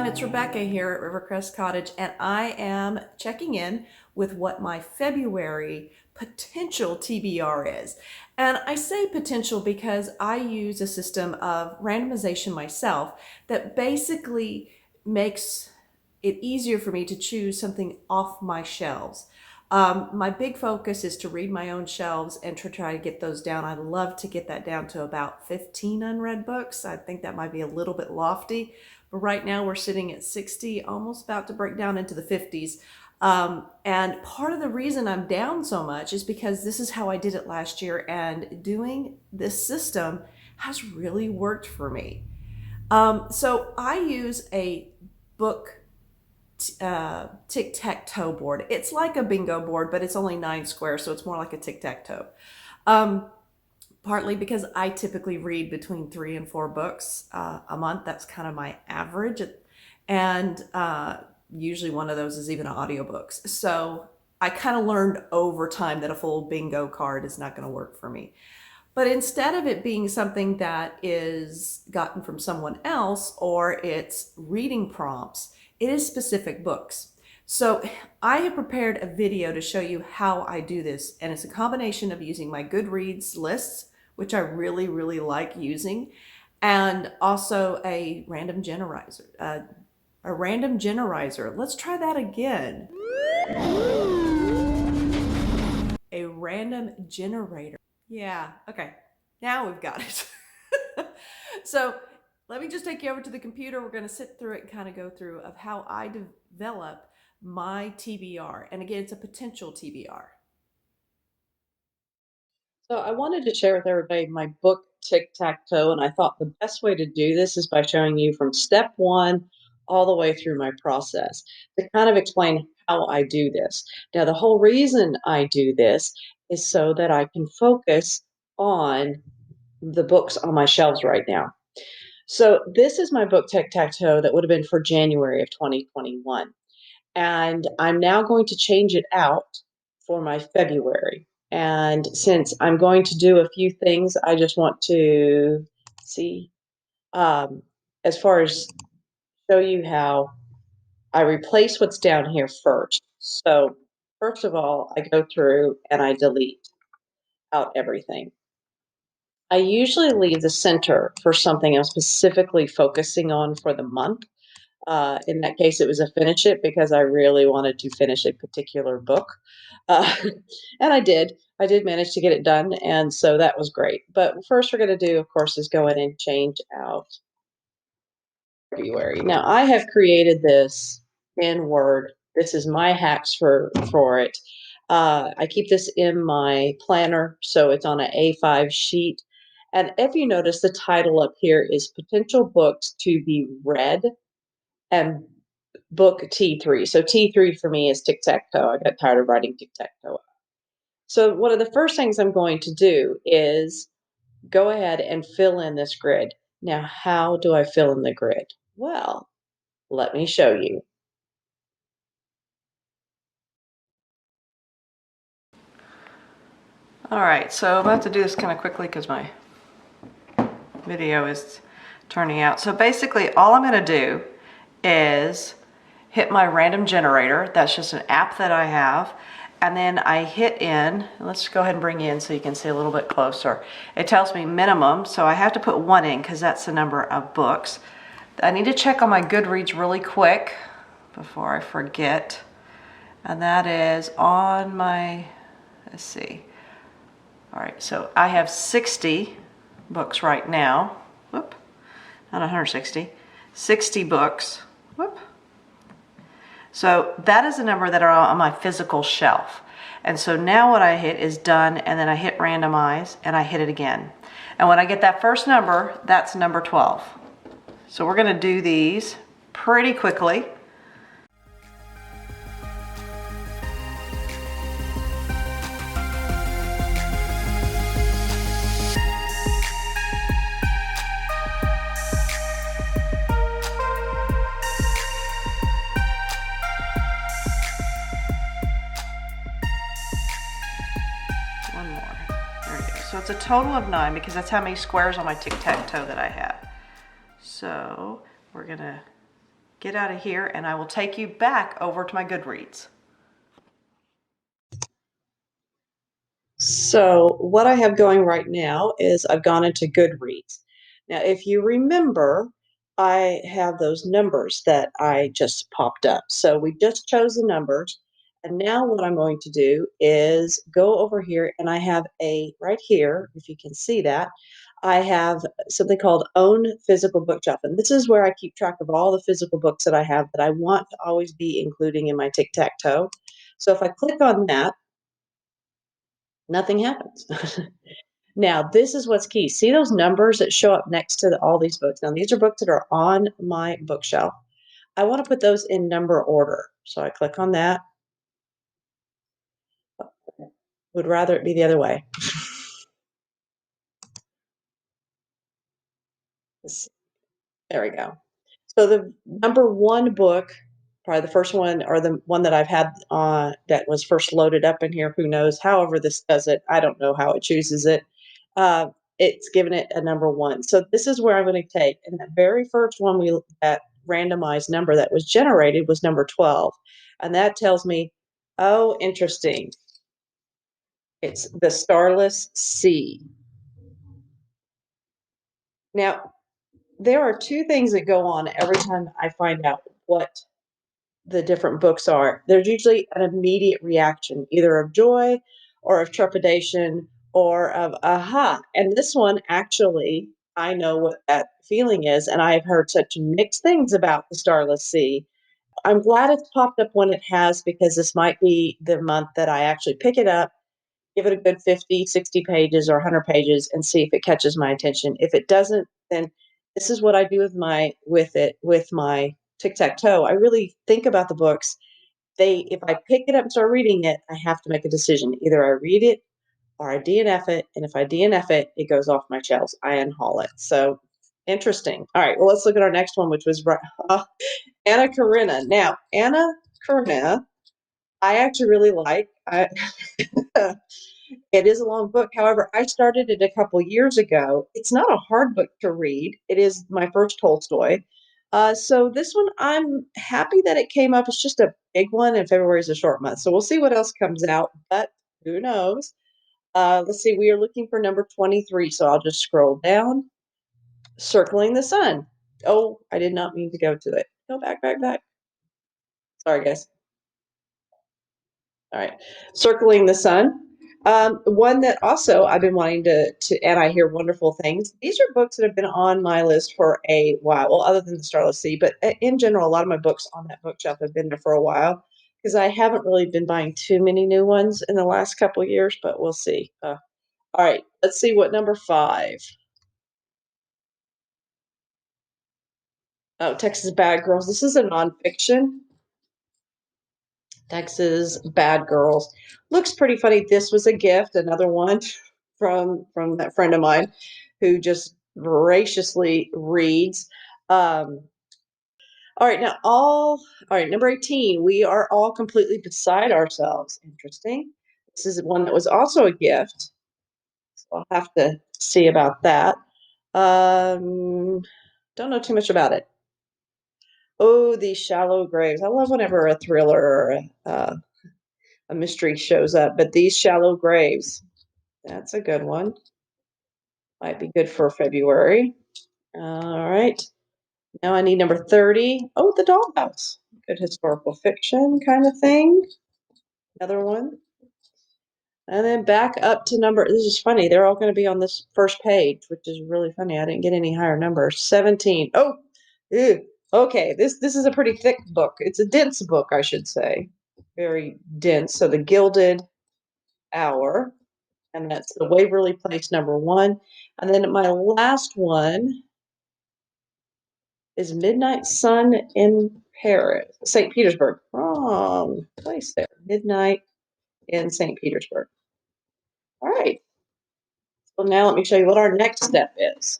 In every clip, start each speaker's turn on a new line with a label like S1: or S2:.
S1: it's Rebecca here at Rivercrest Cottage, and I am checking in with what my February potential TBR is. And I say potential because I use a system of randomization myself that basically makes it easier for me to choose something off my shelves. My big focus is to read my own shelves and to try to get those down. I'd love to get that down to about 15 unread books. I think that might be a little bit lofty, but right now we're sitting at 60, almost about to break down into the 50s. And part of the reason I'm down so much is because this is how I did it last year, and doing this system has really worked for me. So I use a book tic-tac-toe board. It's like a bingo board, but it's only 9 squares, so it's more like a tic-tac-toe. Partly because I typically read between 3 and 4 books a month. That's kind of my average. And usually one of those is even audiobooks. So I kind of learned over time that a full bingo card is not going to work for me. But instead of it being something that is gotten from someone else or it's reading prompts, it is specific books. So I have prepared a video to show you how I do this, and it's a combination of using my Goodreads lists, which I really, really like using, and also a random generizer. A random generizer. Let's try that again. A random generator. Yeah, okay. Now we've got it. So let me just take you over to the computer. We're going to sit through it and kind of go through of how I develop my TBR. And again, it's a potential TBR.
S2: So I wanted to share with everybody my book Tic-Tac-Toe, and I thought the best way to do this is by showing you from step one all the way through my process to kind of explain how I do this. Now, the whole reason I do this is so that I can focus on the books on my shelves right now. So this is my book Tic-Tac-Toe that would have been for January of 2021. And I'm now going to change it out for my February. And since I'm going to do a few things, I just want to see, um, as far as show you how I replace what's down here first. So first of all, I go through and I delete out everything. I usually leave the center for something I'm specifically focusing on for the month. In that case, it was a finish it because I really wanted to finish a particular book. Uh, and I did. I did manage to get it done. And so that was great. But first, we're going to do, of course, is go in and change out February. Now, I have created this in Word. This is my hacks for it. I keep this in my planner, so it's on an A5 sheet. And if you notice, the title up here is Potential Books to Be Read and book T3. So T3 for me is Tic-Tac-Toe. I got tired of writing Tic-Tac-Toe. So one of the first things I'm going to do is go ahead and fill in this grid. Now, how do I fill in the grid? Well, let me show you.
S1: All right, so I'm about to do this kind of quickly because my video is turning out. So basically all I'm going to do is hit my random generator. That's just an app that I have. And then I hit in, let's go ahead and bring you in so you can see a little bit closer. It tells me minimum, so I have to put 1 in because that's the number of books. I need to check on my Goodreads really quick before I forget. And that is on my, let's see. All right, so I have 60 books right now. Whoop, not 160, 60 books. Whoop. So that is the number that are on my physical shelf. And so now what I hit is done, and then I hit randomize, and I hit it again. And when I get that first number, that's number 12. So we're gonna do these pretty quickly. One more. There it is. So it's a total of 9 because that's how many squares on my tic-tac-toe that I have. So we're gonna get out of here and I will take you back over to my Goodreads.
S2: So what I have going right now is I've gone into Goodreads. Now, if you remember, I have those numbers that I just popped up. So we just chose the numbers. And now what I'm going to do is go over here and I have right here, if you can see that, I have something called Own Physical Bookshelf. And this is where I keep track of all the physical books that I have that I want to always be including in my TicTacToe. So if I click on that, nothing happens. Now, this is what's key. See those numbers that show up next to all these books? Now, these are books that are on my bookshelf. I want to put those in number order. So I click on that. Would rather it be the other way. There we go. So the number one book, probably the first one or the one that I've had that was first loaded up in here, who knows, however this does it, I don't know how it chooses it. It's given it a number one. So this is where I'm going to take, and that very first one that randomized number that was generated was number 12. And that tells me, oh, interesting. It's the Starless Sea. Now, there are two things that go on every time I find out what the different books are. There's usually an immediate reaction, either of joy or of trepidation or of aha. And this one, actually, I know what that feeling is. And I've heard such mixed things about the Starless Sea. I'm glad it's popped up when it has, because this might be the month that I actually pick it up, give it a good 50, 60 pages or 100 pages and see if it catches my attention. If it doesn't, then this is what I do with my tic-tac-toe. I really think about the books. If I pick it up and start reading it, I have to make a decision. Either I read it or I DNF it. And if I DNF it, it goes off my shelves. I unhaul it. So interesting. All right. Well, let's look at our next one, which was Anna Karenina. Now, Anna Karenina, I actually really like. It is a long book. However, I started it a couple years ago. It's not a hard book to read. It is my first Tolstoy. So this one, I'm happy that it came up. It's just a big one, and February is a short month. So we'll see what else comes out, but who knows? Let's see. We are looking for number 23. So I'll just scroll down. Circling the Sun. Oh, I did not mean to go to it. Go back, back, back. Sorry, guys. All right. Circling the Sun. One that also I've been wanting and I hear wonderful things. These are books that have been on my list for a while. Well, other than the Starless Sea, but in general, a lot of my books on that bookshelf have been there for a while because I haven't really been buying too many new ones in the last couple of years, but we'll see. All right. Let's see what number 5. Oh, Texas Bad Girls. This is a nonfiction. Texas Bad Girls. Looks pretty funny. This was a gift, another one from that friend of mine who just voraciously reads. All right, all right, number 18. We are all completely beside ourselves. Interesting. This is one that was also a gift. So I'll have to see about that. Don't know too much about it. Oh, These Shallow Graves. I love whenever a thriller or a mystery shows up, but These Shallow Graves, that's a good one. Might be good for February. All right. Now I need number 30. Oh, The Dollhouse. Good historical fiction kind of thing. Another one. And then back up to this is funny. They're all going to be on this first page, which is really funny. I didn't get any higher numbers. 17. Oh, ew. Okay. This is a pretty thick book. It's a dense book, I should say. Very dense. So The Gilded Hour. And that's the Waverly Place number 1. And then my last one is Midnight Sun in Paris, St. Petersburg. Wrong place there. Midnight in St. Petersburg. All right. So now let me show you what our next step is.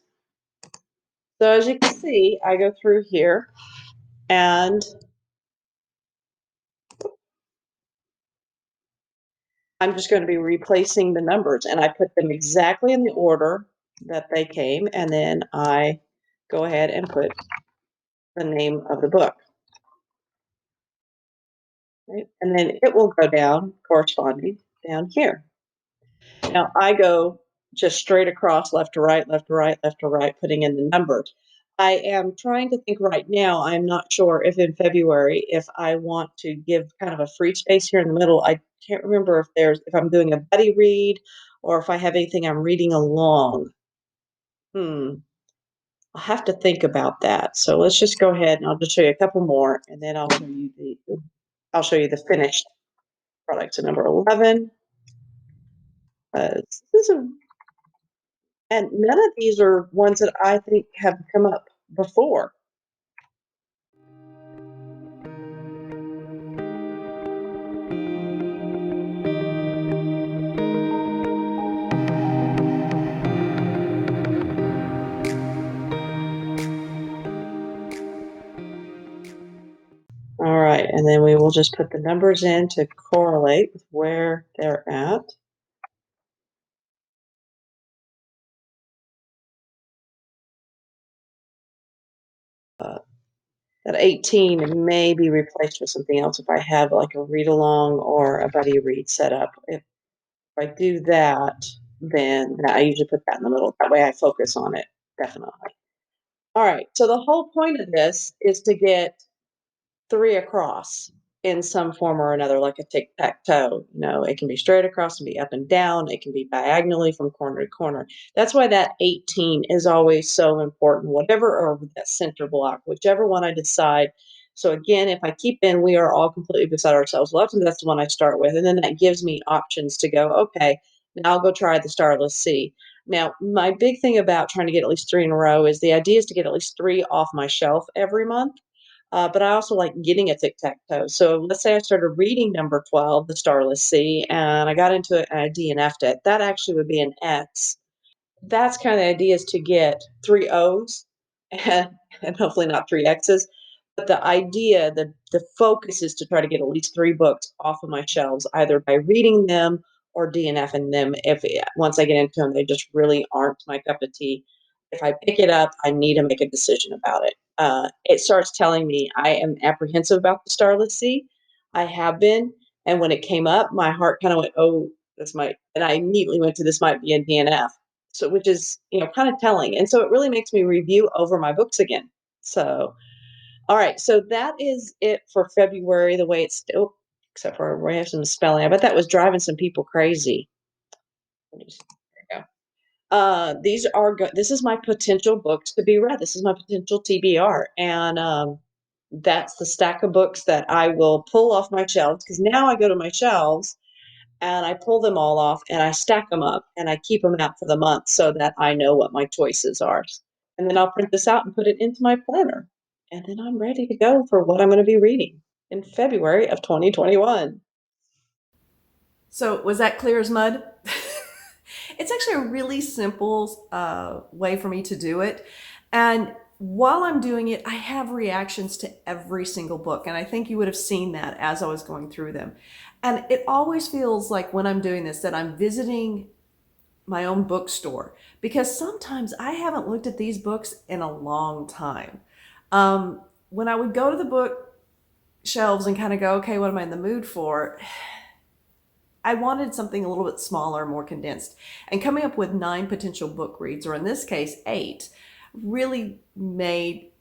S2: So as you can see, I go through here and I'm just going to be replacing the numbers, and I put them exactly in the order that they came, and then I go ahead and put the name of the book. right? And then it will go down corresponding down here. Now I go just straight across left to right, left to right, left to right, putting in the numbers. I am trying to think right now. I'm not sure if in February, if I want to give kind of a free space here in the middle. I can't remember if I'm doing a buddy read or if I have anything I'm reading along. Hmm. I'll have to think about that. So let's just go ahead and I'll just show you a couple more and then I'll show you the finished product. So number 11. This is a And none of these are ones that I think have come up before. All right, and then we will just put the numbers in to correlate with where they're at. That 18 may be replaced with something else if I have like a read along or a buddy read set up. If I do that, then I usually put that in the middle. That way I focus on it, definitely. All right, so the whole point of this is to get three across in some form or another, like a tic-tac-toe. It can be straight across and be up and down. It can be diagonally from corner to corner. That's why that 18 is always so important, whatever, or that center block, whichever one I decide. So again, if I keep in, we are all completely beside ourselves left, and that's the one I start with. And then that gives me options to go, okay, now I'll go try the starless sea. Now, my big thing about trying to get at least three in a row is the idea is to get at least three off my shelf every month. But I also like getting a tic-tac-toe. So let's say I started reading number 12, The Starless Sea, and I got into it and I DNF'd it. That actually would be an X. That's kind of the idea, is to get three O's and, and hopefully not three X's. But the idea, the focus is to try to get at least three books off of my shelves, either by reading them or DNFing them. If once I get into them, they just really aren't my cup of tea. If I pick it up, I need to make a decision about it. It starts telling me I am apprehensive about the Starless Sea. I have been, and when it came up, my heart kind of went, "Oh, this might," and I immediately went to, "This might be a DNF." So, which is kind of telling, and so it really makes me review over my books again. So, all right, so that is it for February. The way it's still, except for we have some spelling. I bet that was driving some people crazy. There you go. These are good. This is my potential books to be read. This is my potential TBR, and that's the stack of books that I will pull off my shelves, because now I go to my shelves and I pull them all off and I stack them up and I keep them out for the month so that I know what my choices are. And then I'll print this out and put it into my planner. And then I'm ready to go for what I'm going to be reading in February of 2021.
S1: So was that clear as mud? It's actually a really simple way for me to do it. And while I'm doing it, I have reactions to every single book. And I think you would have seen that as I was going through them. And it always feels like when I'm doing this that I'm visiting my own bookstore, because sometimes I haven't looked at these books in a long time. When I would go to the book shelves and kind of go, okay, what am I in the mood for? I wanted something a little bit smaller, more condensed. And coming up with 9 potential book reads, or in this case, 8, really made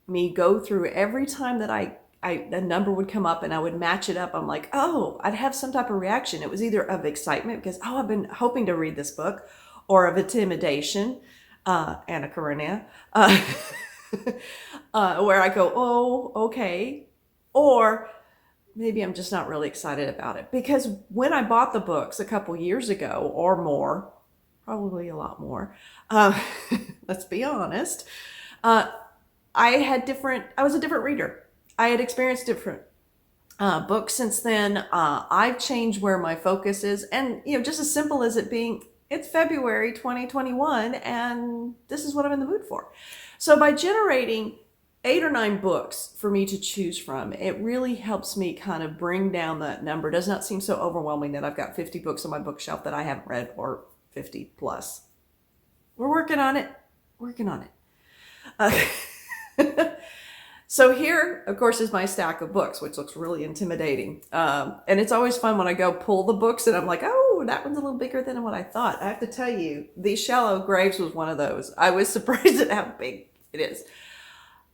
S1: me go through every time that a number would come up and I would match it up. I'm like, oh, I'd have some type of reaction. It was either of excitement because, oh, I've been hoping to read this book, or of intimidation, Anna Karenina, where I go, oh, okay. Or maybe I'm just not really excited about it. Because when I bought the books a couple years ago or more, probably a lot more, uh, let's be honest, uh, I was a different reader. I had experienced different books since then. I've changed where my focus is. And, just as simple as it being, it's February 2021, and this is what I'm in the mood for. So by generating 8 or 9 books for me to choose from, it really helps me kind of bring down that number. It does not seem so overwhelming that I've got 50 books on my bookshelf that I haven't read, or 50 plus. We're working on it. Working on it. So here, of course, is my stack of books, which looks really intimidating. And it's always fun when I go pull the books and I'm like, oh, that one's a little bigger than what I thought. I have to tell you, The Shallow Graves was one of those. I was surprised at how big it is.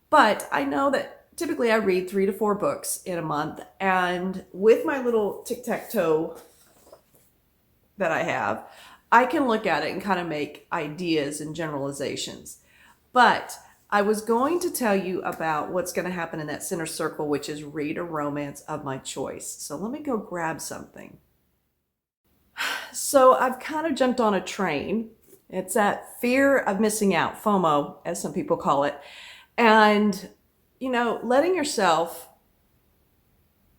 S1: But I know that typically I read 3 to 4 books in a month. And with my little tic-tac-toe that I have, I can look at it and kind of make ideas and generalizations. But I was going to tell you about what's going to happen in that center circle, which is read a romance of my choice. So let me go grab something. So I've kind of jumped on a train. It's that fear of missing out, FOMO, as some people call it. And, letting yourself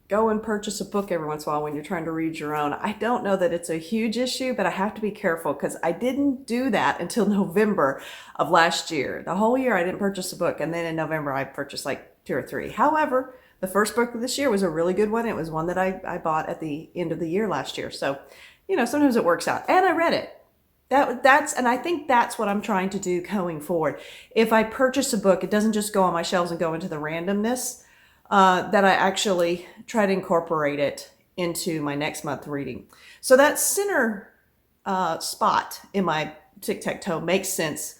S1: go and purchase a book every once in a while when you're trying to read your own. I don't know that it's a huge issue, but I have to be careful because I didn't do that until November of last year. The whole year I didn't purchase a book, and then in November I purchased like 2 or 3. However, the first book of this year was a really good one. It was one that I bought at the end of the year last year. So, sometimes it works out. And I read it. And I think that's what I'm trying to do going forward. If I purchase a book, it doesn't just go on my shelves and go into the randomness. That I actually try to incorporate it into my next month reading. So that center spot in my tic-tac-toe makes sense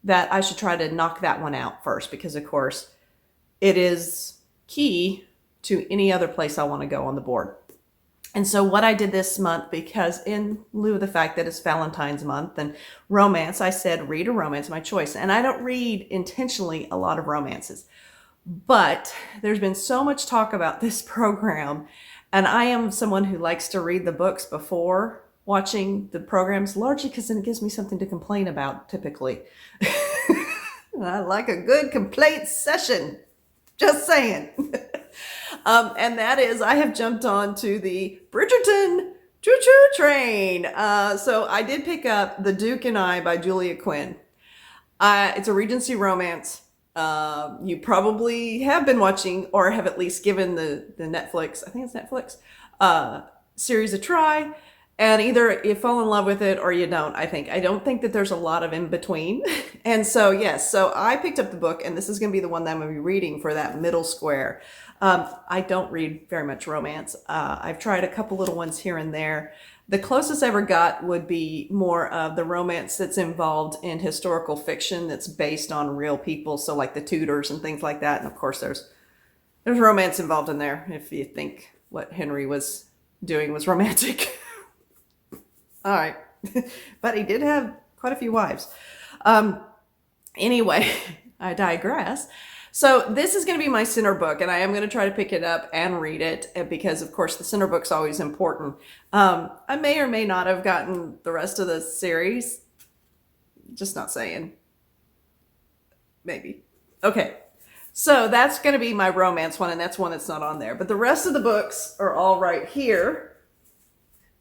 S1: that I should try to knock that one out first because, of course, it is key to any other place I want to go on the board. And so what I did this month, because in lieu of the fact that it's Valentine's month and romance, I said read a romance of my choice. And I don't read intentionally a lot of romances. But there's been so much talk about this program, and I am someone who likes to read the books before watching the programs, largely because then it gives me something to complain about, typically. I like a good complaint session, just saying. And that is, I have jumped on to the Bridgerton choo-choo train. So I did pick up The Duke and I by Julia Quinn. It's a Regency romance. You probably have been watching or have at least given the Netflix, I think it's Netflix, series a try. And either you fall in love with it or you don't, I think. I don't think that there's a lot of in between. And so, yes, so I picked up the book, and this is going to be the one that I'm going to be reading for that middle square. I don't read very much romance. I've tried a couple little ones here and there. The closest I ever got would be more of the romance that's involved in historical fiction that's based on real people. So like the Tudors and things like that. And of course there's romance involved in there if you think what Henry was doing was romantic. All right. But he did have quite a few wives. Anyway, I digress. So this is going to be my center book, and I am going to try to pick it up and read it because, of course, the center book's always important. I may or may not have gotten the rest of the series. Just not saying. Maybe. Okay. So that's going to be my romance one, and that's one that's not on there. But the rest of the books are all right here.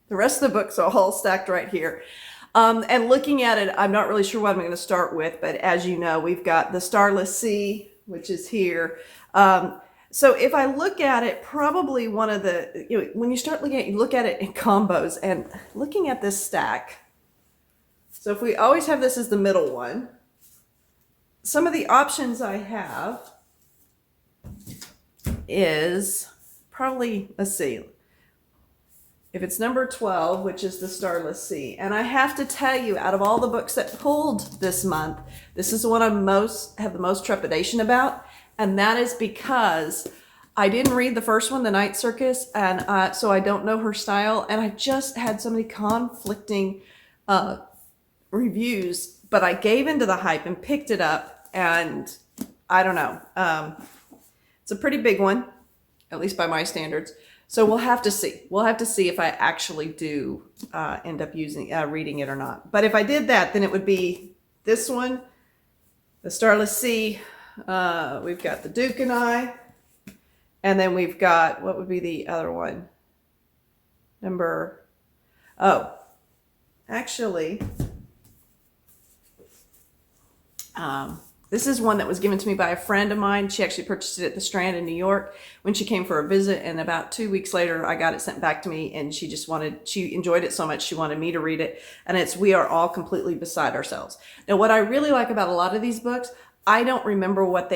S1: The rest of the books are all stacked right here. And looking at it, I'm not really sure what I'm going to start with, but as you know, we've got The Starless Sea, which is here. So if I look at it, probably one of the, when you start looking at it, you look at it in combos and looking at this stack. So if we always have this as the middle one, some of the options I have is probably, let's see, if it's number 12, which is The Starless Sea. And I have to tell you, out of all the books that pulled this month, this is the one I have the most trepidation about. And that is because I didn't read the first one, The Night Circus, and so I don't know her style. And I just had so many conflicting reviews, but I gave into the hype and picked it up. And I don't know. It's a pretty big one, at least by my standards. So we'll have to see. We'll have to see if I actually do end up reading it or not. But if I did that, then it would be this one, The Starless Sea. We've got The Duke and I. And then we've got, what would be the other one? Actually, this is one that was given to me by a friend of mine. She actually purchased it at the Strand in New York when she came for a visit. And about 2 weeks later, I got it sent back to me. And she enjoyed it so much, she wanted me to read it. And it's We Are All Completely Beside Ourselves. Now, what I really like about a lot of these books, I don't remember what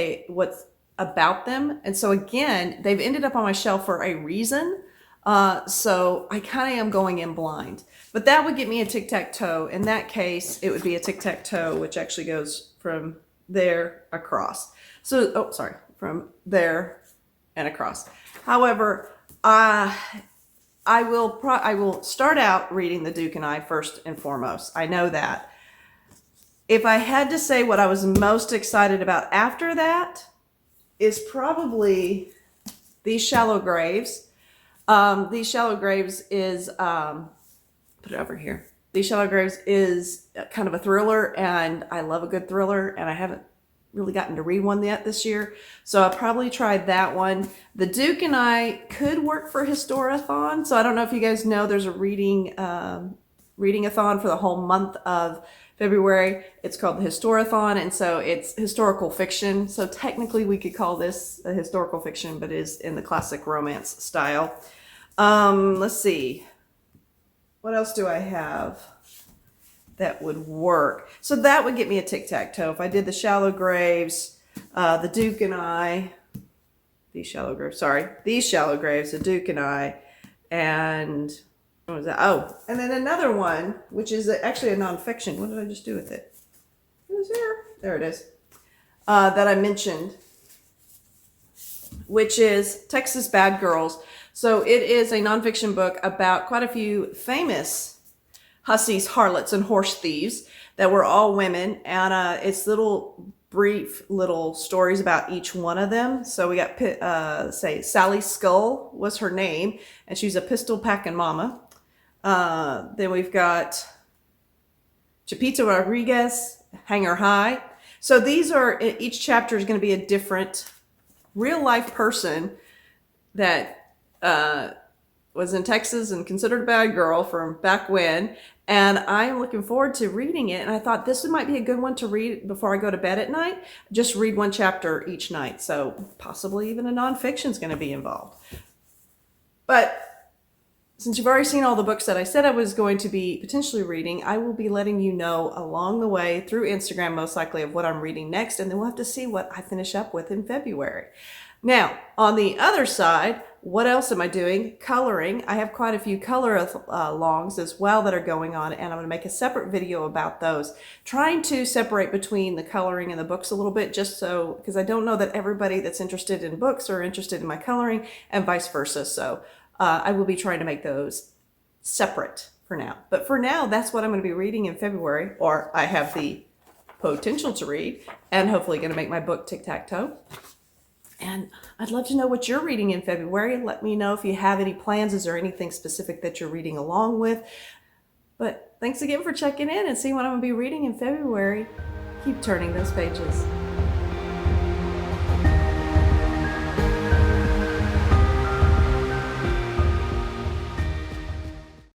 S1: about them. And so again, they've ended up on my shelf for a reason. So I kind of am going in blind. But that would get me a tic-tac-toe. In that case, it would be a tic-tac-toe, which actually goes from there across. So, oh, sorry, from there and across. However, I will start out reading The Duke and I first and foremost. I know that. If I had to say what I was most excited about after that, is probably These Shallow Graves. These Shallow Graves is, put it over here. These Shallow Graves is kind of a thriller, and I love a good thriller, and I haven't really gotten to read one yet this year. So I'll probably try that one. The Duke and I could work for Historathon. So I don't know if you guys know, there's a reading-a-thon for the whole month of February. It's called the Historathon, and so it's historical fiction. So technically we could call this a historical fiction, but it is in the classic romance style. Let's see. What else do I have that would work? So that would get me a tic-tac-toe. If I did The Shallow Graves, The Duke and I, These Shallow Graves, The Duke and I, and what was that? Oh, and then another one, which is actually a nonfiction. What did I just do with it? It was there. There it is. That I mentioned, which is Texas Bad Girls. So it is a nonfiction book about quite a few famous hussies, harlots, and horse thieves that were all women. And it's brief little stories about each one of them. So we got, say, Sally Skull was her name, and she's a pistol packing mama. Then we've got Chapita Rodriguez, Hang Her High. So these are, each chapter is going to be a different real life person that was in Texas and considered a bad girl from back when. And I am looking forward to reading it. And I thought this might be a good one to read before I go to bed at night. Just read one chapter each night. So possibly even a nonfiction is going to be involved. But since you've already seen all the books that I said I was going to be potentially reading, I will be letting you know along the way through Instagram, most likely, of what I'm reading next. And then we'll have to see what I finish up with in February. Now, on the other side, what else am I doing? Coloring. I have quite a few color alongs as well that are going on, and I'm going to make a separate video about those. Trying to separate between the coloring and the books a little bit, just so, because I don't know that everybody that's interested in books are interested in my coloring, and vice versa. So I will be trying to make those separate for now. But for now, that's what I'm going to be reading in February, or I have the potential to read, and hopefully going to make my book Tic-Tac-Toe. And I'd love to know what you're reading in February. Let me know if you have any plans. Is there anything specific that you're reading along with? But thanks again for checking in and seeing what I'm going to be reading in February. Keep turning those pages.